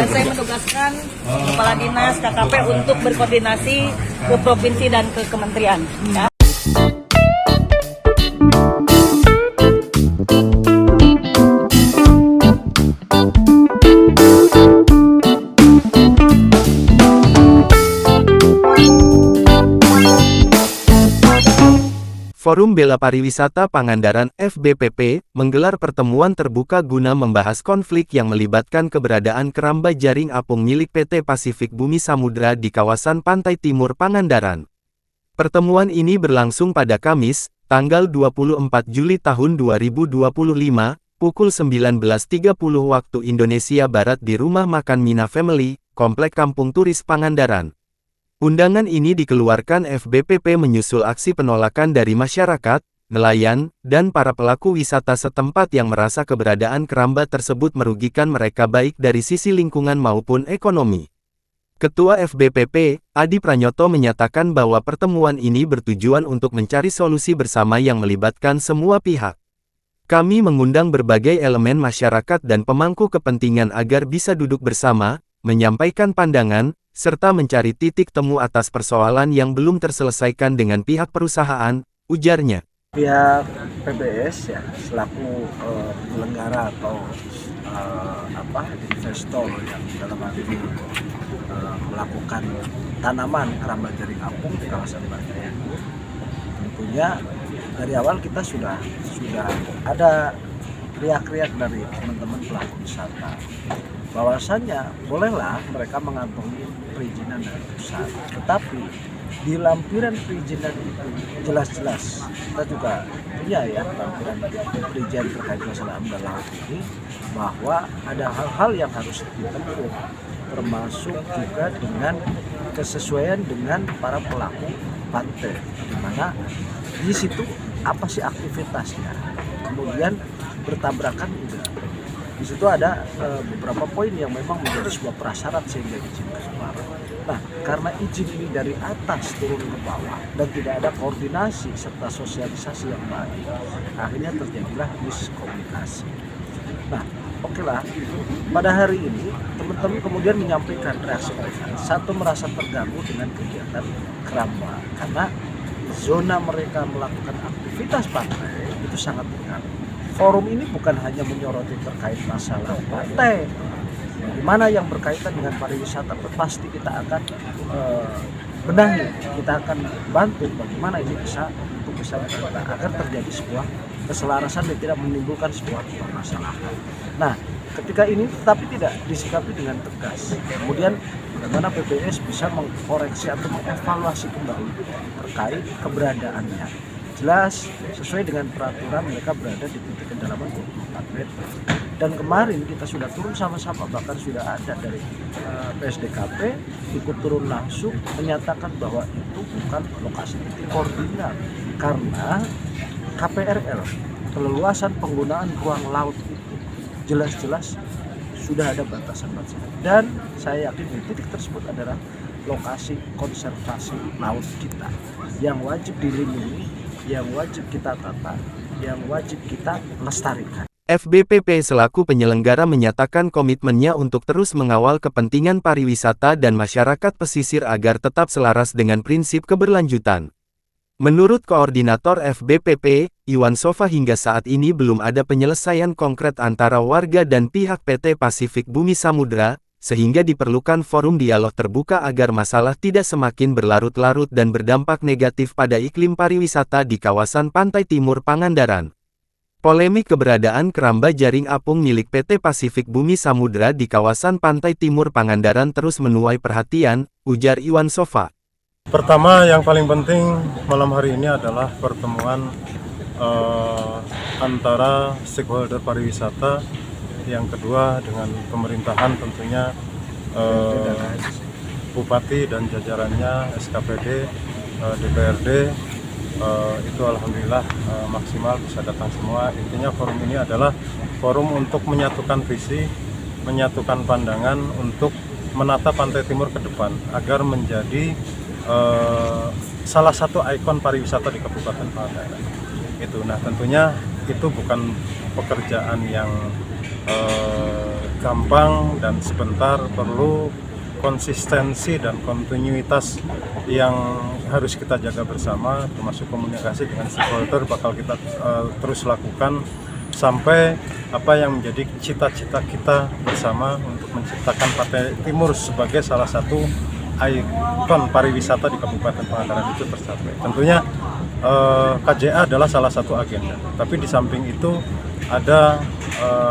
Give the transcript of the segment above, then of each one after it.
Dan saya menugaskan Kepala Dinas KKP untuk berkoordinasi ke provinsi dan ke kementerian. Ya. Forum Bela Pariwisata Pangandaran (FBPP) menggelar pertemuan terbuka guna membahas konflik yang melibatkan keberadaan keramba jaring apung milik PT Pasifik Bumi Samudra di kawasan Pantai Timur Pangandaran. Pertemuan ini berlangsung pada Kamis, tanggal 24 Juli tahun 2025, pukul 19.30 waktu Indonesia Barat di Rumah Makan Mina Family, Komplek Kampung Turis Pangandaran. Undangan ini dikeluarkan FBPP menyusul aksi penolakan dari masyarakat, nelayan, dan para pelaku wisata setempat yang merasa keberadaan keramba tersebut merugikan mereka baik dari sisi lingkungan maupun ekonomi. Ketua FBPP, Adi Pranyoto menyatakan bahwa pertemuan ini bertujuan untuk mencari solusi bersama yang melibatkan semua pihak. Kami mengundang berbagai elemen masyarakat dan pemangku kepentingan agar bisa duduk bersama, menyampaikan pandangan, serta mencari titik temu atas persoalan yang belum terselesaikan dengan pihak perusahaan, ujarnya. Pihak PBS ya selaku penyelenggara atau investor yang dalam hal ini melakukan tanaman keramba jaring apung di kawasan pantai. Tentunya dari awal kita sudah ada riak-riak dari teman-teman pelaku wisata. Bahwasannya bolehlah mereka mengantongi perizinan dari pusat, tetapi di lampiran perizinan itu jelas-jelas kita juga punya ya lampiran perizinan terkait masalah amdal laut ini, bahwa ada hal-hal yang harus ditempuh, termasuk juga dengan kesesuaian dengan para pelaku pantai, di mana di situ apa sih aktivitasnya, kemudian bertabrakan juga. Di situ ada beberapa poin yang memang menjadi sebuah prasyarat sehingga izin keluar. Nah, karena izin ini dari atas turun ke bawah dan tidak ada koordinasi serta sosialisasi yang baik, akhirnya terjadilah miskomunikasi. Nah, oke lah, pada hari ini teman-teman kemudian menyampaikan reaksi mereka. Satu, merasa terganggu dengan kegiatan keramba karena zona mereka melakukan aktivitas pantai itu sangat terganggu. Forum ini bukan hanya menyoroti terkait masalah pantai, di mana yang berkaitan dengan pariwisata pasti kita akan benahi, kita akan bantu bagaimana ini bisa kita agar terjadi sebuah keselarasan dan tidak menimbulkan sebuah permasalahan. Nah, ketika ini tapi tidak disikapi dengan tegas, kemudian bagaimana PBS bisa mengkoreksi atau mengevaluasi kembali terkait keberadaannya. Jelas sesuai dengan peraturan mereka berada di titik kedalaman 24 meter. Dan kemarin kita sudah turun sama-sama, bahkan sudah ada dari PSDKP ikut turun langsung menyatakan bahwa itu bukan lokasi titik koordinat karena KPRL, keleluasan penggunaan ruang laut itu jelas-jelas sudah ada batasan-batasan. Dan saya yakin di titik tersebut adalah lokasi konservasi laut kita yang wajib dilindungi, yang wajib kita tata, yang wajib kita lestarikan. FBPP selaku penyelenggara menyatakan komitmennya untuk terus mengawal kepentingan pariwisata dan masyarakat pesisir agar tetap selaras dengan prinsip keberlanjutan. Menurut Koordinator FBPP, Iwan Sofa, hingga saat ini belum ada penyelesaian konkret antara warga dan pihak PT Pasifik Bumi Samudra, sehingga diperlukan forum dialog terbuka agar masalah tidak semakin berlarut-larut dan berdampak negatif pada iklim pariwisata di kawasan Pantai Timur Pangandaran. Polemik keberadaan keramba jaring apung milik PT Pasifik Bumi Samudra di kawasan Pantai Timur Pangandaran terus menuai perhatian, ujar Iwan Sofa. Pertama, yang paling penting malam hari ini adalah pertemuan antara stakeholder pariwisata. Yang kedua dengan pemerintahan tentunya Bupati dan jajarannya, SKPD, DPRD, itu alhamdulillah maksimal bisa datang semua. Intinya forum ini adalah forum untuk menyatukan visi, menyatukan pandangan untuk menata Pantai Timur ke depan agar menjadi salah satu ikon pariwisata di Kabupaten Pangandaran. Nah tentunya itu bukan pekerjaan yang gampang dan sebentar, perlu konsistensi dan kontinuitas yang harus kita jaga bersama, termasuk komunikasi dengan stakeholder bakal kita terus lakukan sampai apa yang menjadi cita-cita kita bersama untuk menciptakan Pantai Timur sebagai salah satu ikon pariwisata di Kabupaten Pangandaran itu tercapai. Tentunya KJA adalah salah satu agenda, tapi di samping itu ada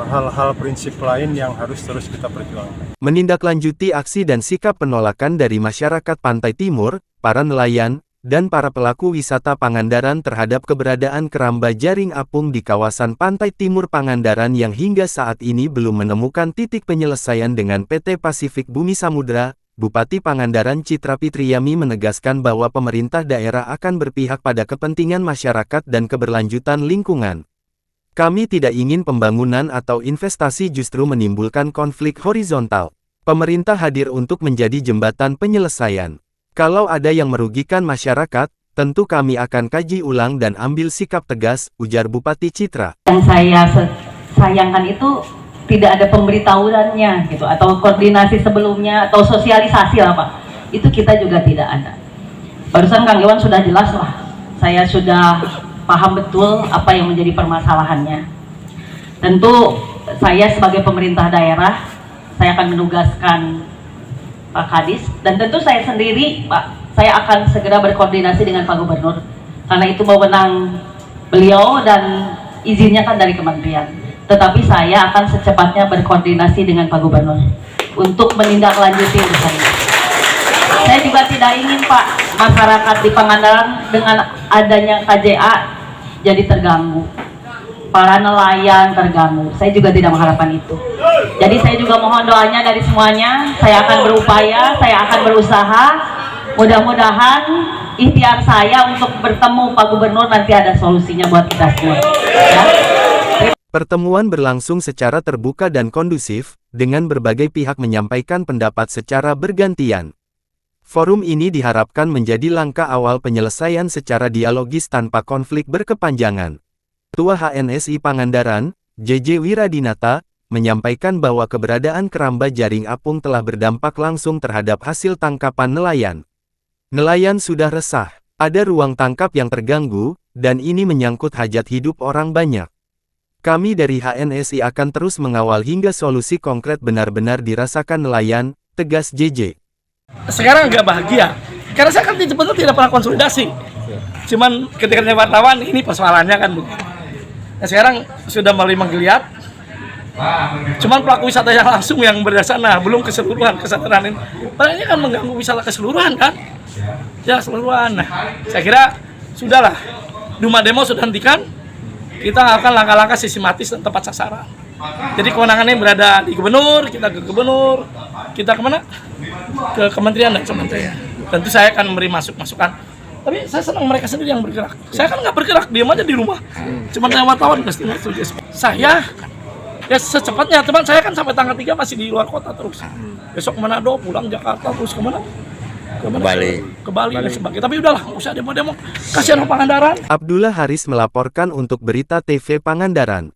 hal-hal prinsip lain yang harus terus kita perjuangkan. Menindaklanjuti aksi dan sikap penolakan dari masyarakat Pantai Timur, para nelayan, dan para pelaku wisata Pangandaran terhadap keberadaan keramba jaring apung di kawasan Pantai Timur Pangandaran yang hingga saat ini belum menemukan titik penyelesaian dengan PT Pasifik Bumi Samudra, Bupati Pangandaran Citra Fitriyami menegaskan bahwa pemerintah daerah akan berpihak pada kepentingan masyarakat dan keberlanjutan lingkungan. Kami tidak ingin pembangunan atau investasi justru menimbulkan konflik horizontal. Pemerintah hadir untuk menjadi jembatan penyelesaian. Kalau ada yang merugikan masyarakat, tentu kami akan kaji ulang dan ambil sikap tegas, ujar Bupati Citra. Yang saya sayangkan itu tidak ada pemberitahuannya gitu, atau koordinasi sebelumnya, atau sosialisasi lah Pak. Itu kita juga tidak ada. Barusan Kang Iwan sudah jelas lah. Saya sudah paham betul apa yang menjadi permasalahannya. Tentu saya sebagai pemerintah daerah, saya akan menugaskan Pak Kadis, dan tentu saya sendiri, Pak, saya akan segera berkoordinasi dengan Pak Gubernur, karena itu wewenang beliau dan izinnya kan dari kementerian. Tetapi saya akan secepatnya berkoordinasi dengan Pak Gubernur untuk menindaklanjuti urusan ini. Saya juga tidak ingin Pak, masyarakat di Pangandaran dengan adanya KJA jadi terganggu. Para nelayan terganggu. Saya juga tidak mengharapkan itu. Jadi saya juga mohon doanya dari semuanya. Saya akan berupaya, saya akan berusaha. Mudah-mudahan ikhtiar saya untuk bertemu Pak Gubernur nanti ada solusinya buat kita semua. Ya. Pertemuan berlangsung secara terbuka dan kondusif, dengan berbagai pihak menyampaikan pendapat secara bergantian. Forum ini diharapkan menjadi langkah awal penyelesaian secara dialogis tanpa konflik berkepanjangan. Ketua HNSI Pangandaran, JJ Wiradinata, menyampaikan bahwa keberadaan keramba jaring apung telah berdampak langsung terhadap hasil tangkapan nelayan. Nelayan sudah resah, ada ruang tangkap yang terganggu, dan ini menyangkut hajat hidup orang banyak. Kami dari HNSI akan terus mengawal hingga solusi konkret benar-benar dirasakan nelayan, tegas JJ. Sekarang agak bahagia, karena saya kan sebetulnya tidak pernah konsolidasi. Cuman ketika wartawan ini persoalannya kan begini. Nah sekarang sudah mulai menggeliat, cuman pelaku wisata yang langsung yang berdasarkan, belum keseluruhan kesadaran ini. Padahal ini kan mengganggu wisata keseluruhan kan? Ya keseluruhan. Nah, saya kira sudahlah, Duma Demo sudah hentikan, kita akan langkah-langkah sistematis dan tepat sasaran. Jadi kewenangannya berada di gubernur, kita ke gubernur, kita kemana? Ke kementerian dan kementerian. Tentu saya akan memberi masukan. Tapi saya senang mereka sendiri yang bergerak. Saya kan nggak bergerak, diam aja di rumah. Cuma saya wartawan pasti saya ya secepatnya, teman saya kan sampai tanggal 3 masih di luar kota terus. Besok Manado, pulang Jakarta, terus kemana? Ke Bali dan sebagainya. Tapi udahlah, nggak usah demo-demo. Kasihan Pangandaran. Abdullah Haris melaporkan untuk Berita TV Pangandaran.